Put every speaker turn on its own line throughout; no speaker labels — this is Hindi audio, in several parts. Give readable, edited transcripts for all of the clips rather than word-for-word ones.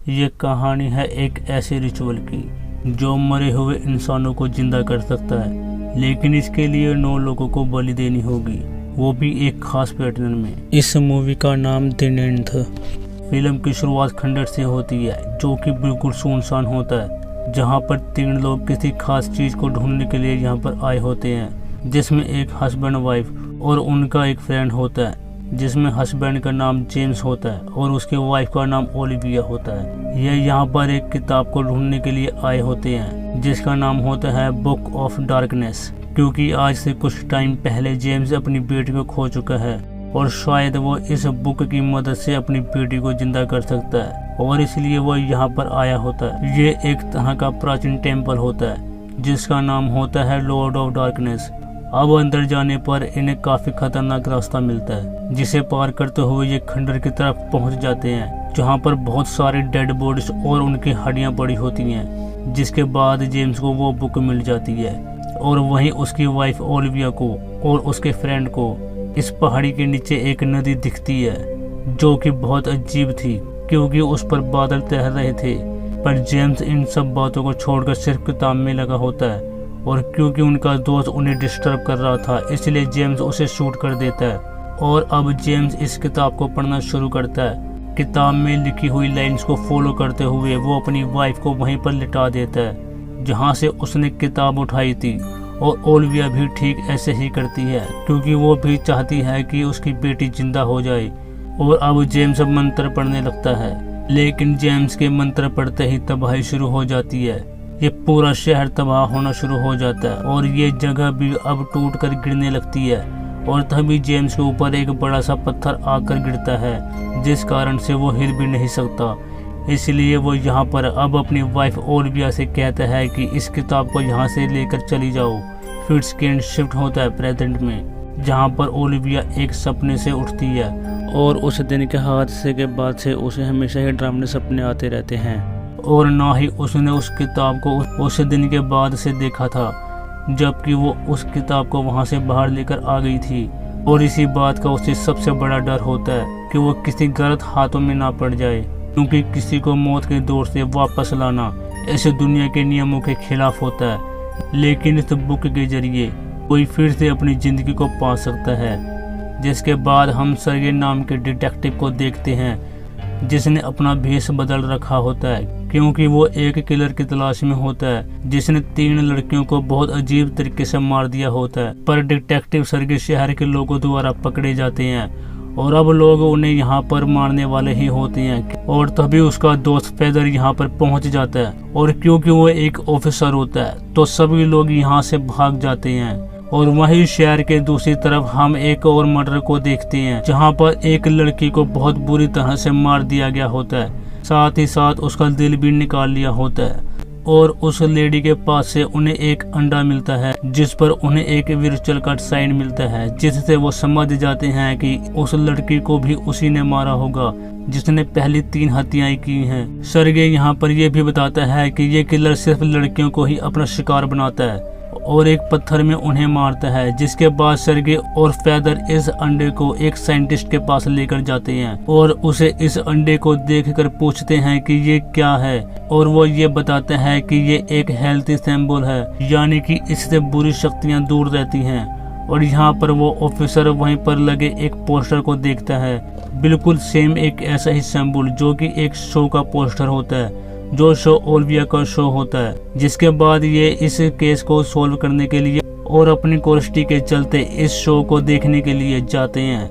ये कहानी है एक ऐसे रिचुअल की जो मरे हुए इंसानों को जिंदा कर सकता है, लेकिन इसके लिए 9 लोगों को बलि देनी होगी, वो भी एक खास पैटर्न में। इस मूवी का नाम द नेंड था। फिल्म की शुरुआत खंडर से होती है जो कि बिल्कुल सुनसान होता है, जहाँ पर 3 लोग किसी खास चीज को ढूंढने के लिए यहाँ पर आए होते हैं, जिसमें एक हस्बैंड वाइफ और उनका एक फ्रेंड होता है, जिसमें हस्बैंड का नाम जेम्स होता है और उसके वाइफ का नाम ओलिविया होता है। ये यहाँ पर एक किताब को ढूंढने के लिए आए होते हैं जिसका नाम होता है बुक ऑफ डार्कनेस, क्योंकि आज से कुछ टाइम पहले जेम्स अपनी बेटी को खो चुका है और शायद वो इस बुक की मदद से अपनी बेटी को जिंदा कर सकता है, और इसलिए वो यहाँ पर आया होता है। ये एक तरह का प्राचीन टेम्पल होता है जिसका नाम होता है लॉर्ड ऑफ डार्कनेस। अब अंदर जाने पर इन्हें काफी खतरनाक रास्ता मिलता है, जिसे पार करते हुए ये खंडर की तरफ पहुंच जाते हैं, जहां पर बहुत सारी डेड बॉडीज और उनकी हड्डियां पड़ी होती हैं। जिसके बाद जेम्स को वो बुक मिल जाती है और वहीं उसकी वाइफ ओलिविया को और उसके फ्रेंड को इस पहाड़ी के नीचे एक नदी दिखती है जो कि बहुत अजीब थी, क्योंकि उस पर बादल तैर रहे थे। पर जेम्स इन सब बातों को छोड़कर सिर्फ किताब में लगा होता है, और क्योंकि उनका दोस्त उन्हें डिस्टर्ब कर रहा था, इसलिए जेम्स उसे शूट कर देता है। और अब जेम्स इस किताब को पढ़ना शुरू करता है। किताब में लिखी हुई लाइंस को फॉलो करते हुए वो अपनी वाइफ को वहीं पर लिटा देता है जहां से उसने किताब उठाई थी, और ओलिविया भी ठीक ऐसे ही करती है, क्योंकि वो भी चाहती है कि उसकी बेटी जिंदा हो जाए। और अब जेम्स मंत्र पढ़ने लगता है, लेकिन जेम्स के मंत्र पढ़ते ही तबाही शुरू हो जाती है। ये पूरा शहर तबाह होना शुरू हो जाता है और ये जगह भी अब टूट कर गिरने लगती है, और तभी जेम्स के ऊपर एक बड़ा सा पत्थर आकर गिरता है, जिस कारण से वो हिल भी नहीं सकता। इसलिए वो यहाँ पर अब अपनी वाइफ ओलिविया से कहता है कि इस किताब को यहाँ से लेकर चली जाओ। फिर स्कैन शिफ्ट होता है प्रेजेंट में, जहाँ पर ओलिविया एक सपने से उठती है, और उस दिन के हादसे के बाद से उसे हमेशा ही डरावने सपने आते रहते हैं, और ना ही उसने उस किताब को उस दिन के बाद से देखा था, जबकि वो उस किताब को वहां से बाहर लेकर आ गई थी। और इसी बात का उसे सबसे बड़ा डर होता है कि वो किसी गलत हाथों में ना पड़ जाए, क्योंकि किसी को मौत के दौर से वापस लाना ऐसे दुनिया के नियमों के खिलाफ होता है। लेकिन इस बुक के जरिए कोई फिर से अपनी जिंदगी को पा सकता है। जिसके बाद हम सर्गे नाम के डिटेक्टिव को देखते हैं, जिसने अपना भेष बदल रखा होता है, क्योंकि वो एक किलर की तलाश में होता है जिसने 3 लड़कियों को बहुत अजीब तरीके से मार दिया होता है। पर डिटेक्टिव सर्गे शहर के लोगों द्वारा पकड़े जाते हैं, और अब लोग उन्हें यहाँ पर मारने वाले ही होते हैं। और तभी उसका दोस्त फेदर यहाँ पर पहुँच जाता है, और क्योंकि वो एक ऑफिसर होता है तो सभी लोग यहाँ से भाग जाते हैं। और वहीं शहर के दूसरी तरफ हम एक और मर्डर को देखते हैं, जहाँ पर एक लड़की को बहुत बुरी तरह से मार दिया गया होता है, साथ ही साथ उसका दिल भी निकाल लिया होता है। और उस लेडी के पास से उन्हें एक अंडा मिलता है, जिस पर उन्हें एक विर्चुअल का साइन मिलता है, जिससे वो समझ जाते हैं कि उस लड़की को भी उसी ने मारा होगा जिसने पहली 3 हत्याएं की हैं। सर्गे यहाँ पर यह भी बताता है कि ये किलर सिर्फ लड़कियों को ही अपना शिकार बनाता है और एक पत्थर में उन्हें मारता है। जिसके बाद सर्गे और फेदर इस अंडे को एक साइंटिस्ट के पास लेकर जाते हैं और उसे इस अंडे को देखकर पूछते हैं कि ये क्या है, और वो ये बताता है कि ये एक हेल्थी सिंबल है, यानी कि इससे बुरी शक्तियां दूर रहती हैं। और यहाँ पर वो ऑफिसर वहीं पर लगे एक पोस्टर को देखता है, बिल्कुल सेम एक ऐसा ही सिंबल जो कि एक शो का पोस्टर होता है, जो शो ओलिविया का शो होता है। जिसके बाद ये इस केस को सोल्व करने के लिए और अपनी क्यूरियोसिटी के चलते इस शो को देखने के लिए जाते हैं।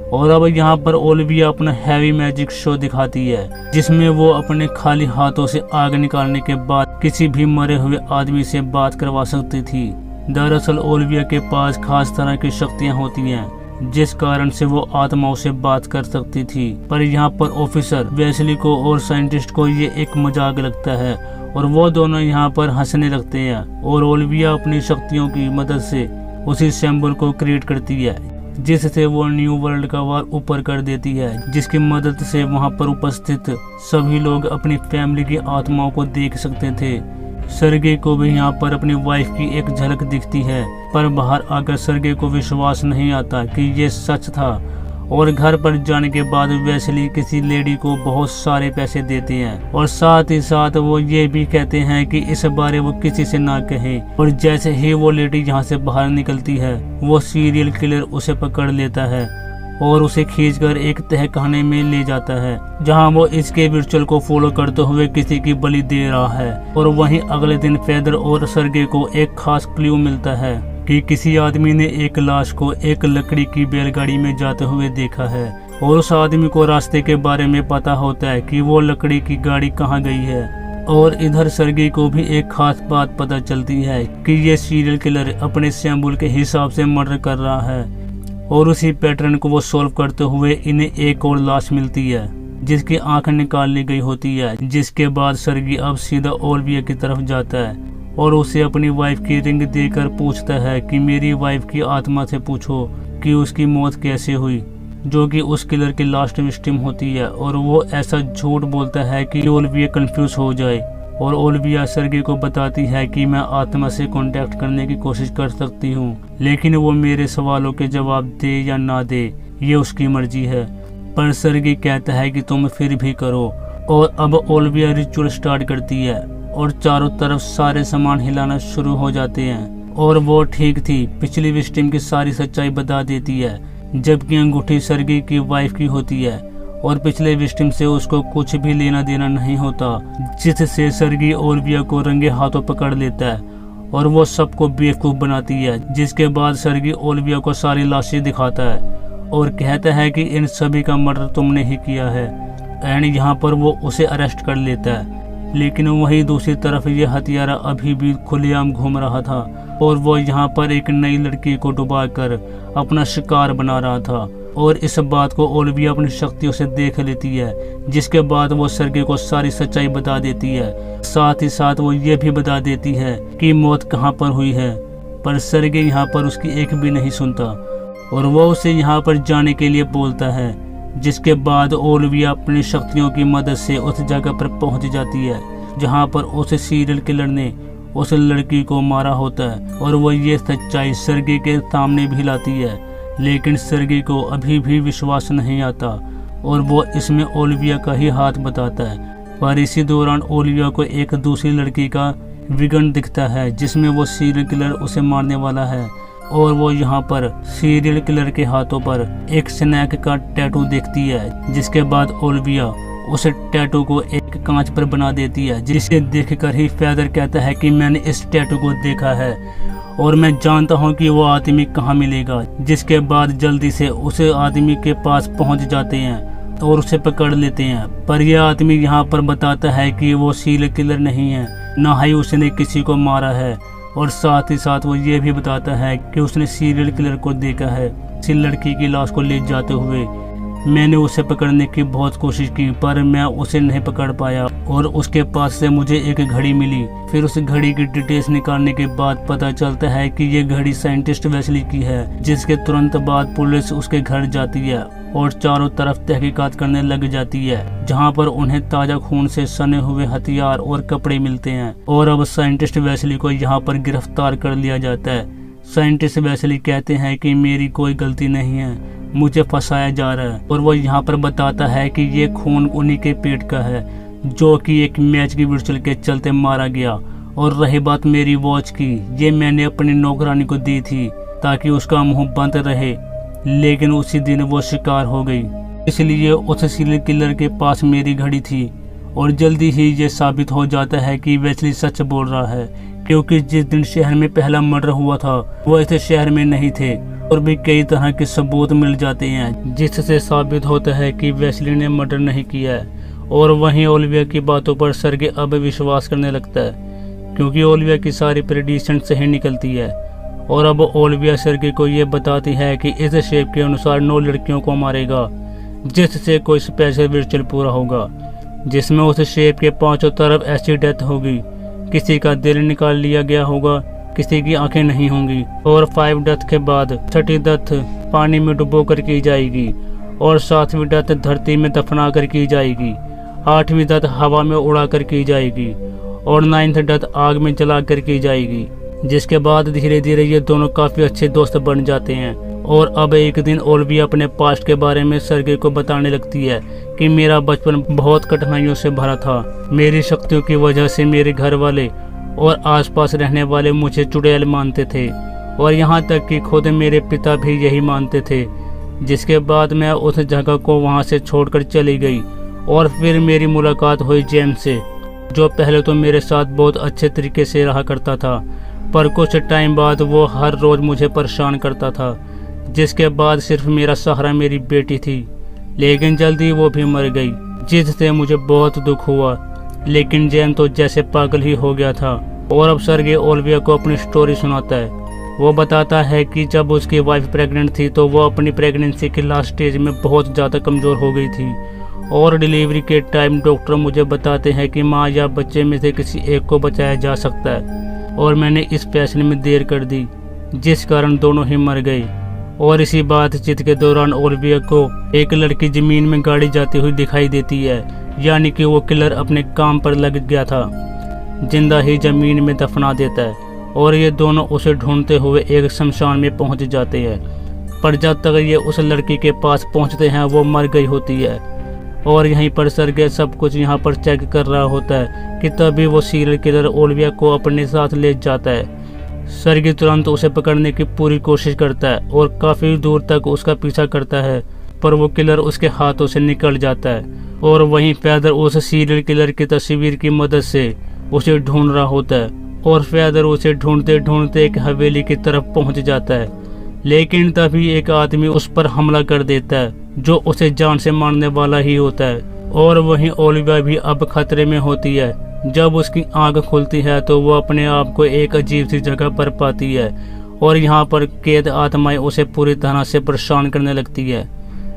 और अब यहाँ पर ओलिविया अपना हैवी मैजिक शो दिखाती है, जिसमें वो अपने खाली हाथों से आग निकालने के बाद किसी भी मरे हुए आदमी से बात करवा सकती थी। दरअसल ओलिविया के पास खास तरह की शक्तियाँ होती हैं, जिस कारण से वो आत्माओं से बात कर सकती थी। पर यहाँ पर ऑफिसर वेस्ली को और साइंटिस्ट को ये एक मजाक लगता है, और वो दोनों यहाँ पर हंसने लगते हैं। और ओलिविया अपनी शक्तियों की मदद से उसी सिंबल को क्रिएट करती है, जिससे वो न्यू वर्ल्ड का वार ऊपर कर देती है, जिसकी मदद से वहाँ पर उपस्थित सभी लोग अपनी फैमिली की आत्माओं को देख सकते थे। सर्गे को भी यहाँ पर अपनी वाइफ की एक झलक दिखती है, पर बाहर आकर सर्गे को विश्वास नहीं आता कि ये सच था, और घर पर जाने के बाद वेस्ली किसी लेडी को बहुत सारे पैसे देते हैं और साथ ही साथ वो ये भी कहते हैं कि इस बारे वो किसी से ना कहे। और जैसे ही वो लेडी यहाँ से बाहर निकलती है वो सीरियल किलर उसे पकड़ लेता है और उसे खींचकर एक तहखाने में ले जाता है, जहां वो इसके रिचुअल को फॉलो करते हुए किसी की बलि दे रहा है। और वहीं अगले दिन फेदर और सर्गे को एक खास क्लू मिलता है कि किसी आदमी ने एक लाश को एक लकड़ी की बैलगाड़ी में जाते हुए देखा है और उस आदमी को रास्ते के बारे में पता होता है कि वो लकड़ी की गाड़ी कहाँ गई है। और इधर सर्गे को भी एक खास बात पता चलती है कि ये सीरियल किलर अपने सैंपल के हिसाब से मर्डर कर रहा है और उसी पैटर्न को वो सॉल्व करते हुए इन्हें एक और लाश मिलती है जिसकी आंख निकाल ली गई होती है। जिसके बाद सर्गी अब सीधा ओलिविया की तरफ जाता है और उसे अपनी वाइफ की रिंग देकर पूछता है कि मेरी वाइफ की आत्मा से पूछो कि उसकी मौत कैसे हुई, जो कि उस किलर की लास्ट विक्टिम होती है। और वो ऐसा झूठ बोलता है कि ओलिविया कंफ्यूज हो जाए और ओलिविया सर्गे को बताती है कि मैं आत्मा से कांटेक्ट करने की कोशिश कर सकती हूँ, लेकिन वो मेरे सवालों के जवाब दे या ना दे ये उसकी मर्जी है। पर सर्गे कहता है कि तुम फिर भी करो। और अब ओलिविया रिचुअल स्टार्ट करती है और चारों तरफ सारे सामान हिलाना शुरू हो जाते हैं। और वो ठीक थी, पिछली विक्टिम की सारी सच्चाई बता देती है, जबकि अंगूठी सर्गे की वाइफ की होती है और पिछले विक्टिम से उसको कुछ भी लेना देना नहीं होता, जिससे सर्गी ओलिविया को रंगे हाथों पकड़ लेता है और वो सबको बेवकूफ बनाती है। जिसके बाद सर्गी ओलिविया को सारी लाशें दिखाता है और कहता है कि इन सभी का मर्डर तुमने ही किया है। एंड यहाँ पर वो उसे अरेस्ट कर लेता है, लेकिन वहीं दूसरी तरफ ये हत्यारा अभी भी खुलेआम घूम रहा था और वो यहाँ पर एक नई लड़की को डुबाकर अपना शिकार बना रहा था। और इस बात को ओलिविया अपनी शक्तियों से देख लेती है, जिसके बाद वो सर्गे को सारी सच्चाई बता देती है। साथ ही साथ वो ये भी बता देती है कि मौत कहाँ पर हुई है, पर सर्गे यहाँ पर उसकी एक भी नहीं सुनता और वो उसे यहाँ पर जाने के लिए बोलता है। जिसके बाद ओलिविया अपनी शक्तियों की मदद से उस जगह पर पहुँच जाती है जहाँ पर उस सीरियल किलर ने उस लड़की को मारा होता है और वो ये सच्चाई सर्गे के सामने भी लाती है। लेकिन सर्गे को अभी भी विश्वास नहीं आता और वो इसमें ओलिविया का ही हाथ बताता है। पर इसी दौरान ओलिविया को एक दूसरी लड़की का विगन दिखता है जिसमें वो सीरियल किलर उसे मारने वाला है और वो यहाँ पर सीरियल किलर के हाथों पर एक स्नैक का टैटू देखती है। जिसके बाद ओलिविया उस टैटू को एक कांच पर बना देती है, जिसे देखकर ही फेदर कहता है कि मैंने इस टैटू को देखा है और मैं जानता हूँ कि वो आदमी कहाँ मिलेगा। जिसके बाद जल्दी से उस आदमी के पास पहुँच जाते हैं और उसे पकड़ लेते हैं। पर यह आदमी यहाँ पर बताता है कि वो सीरियल किलर नहीं है, ना ही उसने किसी को मारा है। और साथ ही साथ वो ये भी बताता है कि उसने सीरियल किलर को देखा है इसी लड़की की लाश को ले जाते हुए। मैंने उसे पकड़ने की बहुत कोशिश की पर मैं उसे नहीं पकड़ पाया और उसके पास से मुझे एक घड़ी मिली। फिर उस घड़ी की डिटेल्स निकालने के बाद पता चलता है कि ये घड़ी साइंटिस्ट वेस्ली की है। जिसके तुरंत बाद पुलिस उसके घर जाती है और चारों तरफ तहकीकात करने लग जाती है, जहां पर उन्हें ताजा खून से सने हुए हथियार और कपड़े मिलते हैं। और अब साइंटिस्ट वेस्ली को यहाँ पर गिरफ्तार कर लिया जाता है। साइंटिस्ट वेस्ली कहते हैं कि मेरी कोई गलती नहीं है, मुझे फंसाया जा रहा है। और वो यहाँ पर बताता है कि ये खून उन्हीं के पेट का है जो कि एक मैच की विर्चुअल के चलते मारा गया। और रही बात मेरी वॉच की, ये मैंने अपनी नौकरानी को दी थी ताकि उसका मुंह बंद रहे, लेकिन उसी दिन वो शिकार हो गई, इसलिए उस सीरियल किलर के पास मेरी घड़ी थी। और जल्दी ही ये साबित हो जाता है कि वेस्ली सच बोल रहा है, क्योंकि जिस दिन शहर में पहला मर्डर हुआ था वो इस शहर में नहीं थे। और भी कई तरह के सबूत मिल जाते हैं जिससे साबित होता है कि वेस्ली ने मर्डर नहीं किया है। और वहीं ओलिविया की बातों पर सर्गे अब विश्वास करने लगता है, क्योंकि ओलिविया की सारी प्रेडिक्शन सही निकलती है। और अब ओलिविया सर्गे को ये बताती है कि इस शेप के अनुसार 9 लड़कियों को मारेगा, जिससे कोई स्पेशल रिचुअल पूरा होगा, जिसमें उस शेप के 5 तरफ ऐसी डेथ होगी, किसी का दिल निकाल लिया गया होगा, किसी की आंखें नहीं होंगी। और 5 डेथ के बाद 6ठी डेथ पानी में डुबो कर की जाएगी और 7वीं डेथ धरती में दफना कर की जाएगी, 8वीं डेथ हवा में उड़ा कर की जाएगी और 9th डेथ आग में जला कर की जाएगी। जिसके बाद धीरे धीरे ये दोनों काफी अच्छे दोस्त बन जाते हैं और अब एक दिन ओलिविया अपने पास्ट के बारे में सर्गे को बताने लगती है कि मेरा बचपन बहुत कठिनाइयों से भरा था। मेरी शक्तियों की वजह से मेरे घर वाले और आसपास रहने वाले मुझे चुड़ैल मानते थे और यहाँ तक कि खुद मेरे पिता भी यही मानते थे। जिसके बाद मैं उस जगह को वहाँ से छोड़कर चली गई और फिर मेरी मुलाकात हुई जेम्स से, जो पहले तो मेरे साथ बहुत अच्छे तरीके से रहा करता था, पर कुछ टाइम बाद वो हर रोज़ मुझे परेशान करता था। जिसके बाद सिर्फ मेरा सहारा मेरी बेटी थी, लेकिन जल्दी वो भी मर गई, जिससे मुझे बहुत दुख हुआ। लेकिन जेम तो जैसे पागल ही हो गया था और अब सर्गे ओलिविया को अपनी स्टोरी सुनाता है। वो बताता है कि जब उसकी वाइफ प्रेग्नेंट थी तो वो अपनी प्रेगनेंसी के लास्ट स्टेज में बहुत ज़्यादा कमज़ोर हो गई थी और डिलीवरी के टाइम डॉक्टर मुझे बताते हैं कि माँ या बच्चे में से किसी एक को बचाया जा सकता है और मैंने इस फैसले में देर कर दी, जिस कारण दोनों ही मर गए। और इसी बातचीत के दौरान ओलिविया को एक लड़की जमीन में गाड़ी जाती हुई दिखाई देती है, यानी कि वो किलर अपने काम पर लग गया था, जिंदा ही जमीन में दफना देता है और ये दोनों उसे ढूंढते हुए एक शमशान में पहुंच जाते हैं। पर जब तक ये उस लड़की के पास पहुंचते हैं वो मर गई होती है और यहीं पर सर्गे सब कुछ यहाँ पर चेक कर रहा होता है कि तभी वो सीरियल किलर ओलिविया को अपने साथ ले जाता है। सर्गे तुरंत उसे पकड़ने की पूरी कोशिश करता है और काफी दूर तक उसका पीछा करता है, पर वो किलर उसके हाथों से निकल जाता है और वहीं फैदर उस सीरियल किलर की तस्वीर की मदद से उसे ढूंढ रहा होता है और फैदर उसे ढूंढते ढूंढते एक हवेली की तरफ पहुंच जाता है। लेकिन तभी एक आदमी उस पर हमला कर देता है जो उसे जान से मारने वाला ही होता है और वहीं ओलिविया भी अब खतरे में होती है। जब उसकी आंख खुलती है तो वो अपने आप को एक अजीब सी जगह पर पाती है और यहाँ पर कैद आत्माएं उसे पूरी तरह से परेशान करने लगती है।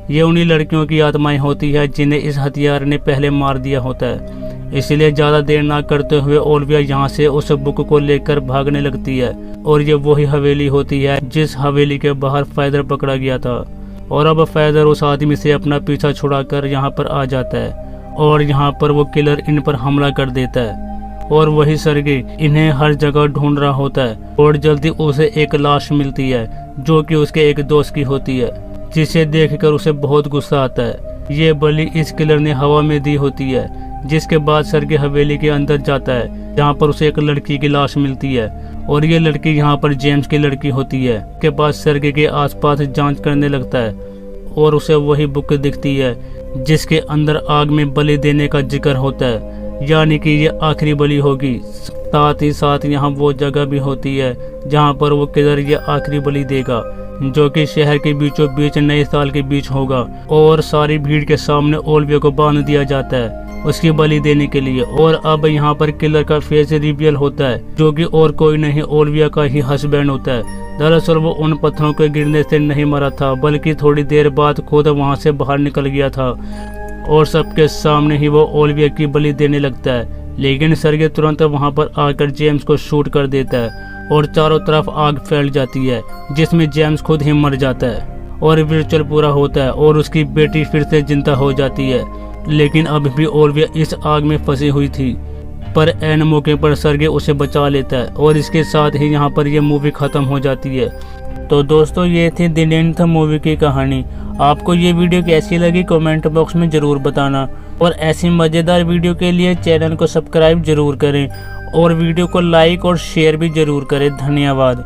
ये उन्हीं लड़कियों की आत्माएं होती है जिन्हें इस हथियार ने पहले मार दिया होता है। इसलिए ज्यादा देर ना करते हुए ओलिविया यहाँ से उस बुक को लेकर भागने लगती है और ये वही हवेली होती है जिस हवेली के बाहर फैदर पकड़ा गया था। और अब फैदर उस आदमी से अपना पीछा छुड़ाकर यहाँ पर आ जाता है और यहाँ पर वो किलर इन पर हमला कर देता है और वही सर्गे इन्हें हर जगह ढूंढ रहा होता है और जल्दी उसे एक लाश मिलती है जो कि उसके एक दोस्त की होती है, जिसे देखकर उसे बहुत गुस्सा आता है। ये बलि इस किलर ने हवा में दी होती है। जिसके बाद सर्गे हवेली के अंदर जाता है जहाँ पर उसे एक लड़की की लाश मिलती है और ये लड़की यहाँ पर जेम्स की लड़की होती है। के बाद सर्गे के आसपास जांच करने लगता है और उसे वही बुक दिखती है जिसके अंदर आग में बलि देने का जिक्र होता है, यानी कि ये आखिरी बलि होगी। साथ ही साथ यहाँ वो जगह भी होती है जहाँ पर वो किलर ये आखिरी बलि देगा, जो कि शहर के बीचों बीच नए साल के बीच होगा और सारी भीड़ के सामने ओलिविया को बांध दिया जाता है उसकी बलि देने के लिए। और अब यहाँ पर किलर का फेस रिवील होता है, जो कि और कोई नहीं ओलिविया का ही हस्बैंड होता है। दरअसल वो उन पत्थरों के गिरने से नहीं मरा था, बल्कि थोड़ी देर बाद खुद वहाँ से बाहर निकल गया था और सबके सामने ही वो ओलिविया की बलि देने लगता है। लेकिन सर्गे तुरंत वहाँ पर आकर जेम्स को शूट कर देता है और चारों तरफ आग फैल जाती है, जिसमें जेम्स खुद ही मर जाता है और रिचुअल पूरा होता है और उसकी बेटी फिर से जिंदा हो जाती है। लेकिन अब भी ओलिविया इस आग में फंसी हुई थी, पर ऐन मौके पर सर्गे उसे बचा लेता है और इसके साथ ही यहाँ पर यह मूवी खत्म हो जाती है। तो दोस्तों ये थी द लेंथ मूवी की कहानी। आपको ये वीडियो कैसी लगी कमेंट बॉक्स में ज़रूर बताना और ऐसी मज़ेदार वीडियो के लिए चैनल को सब्सक्राइब जरूर करें और वीडियो को लाइक और शेयर भी जरूर करें। धन्यवाद।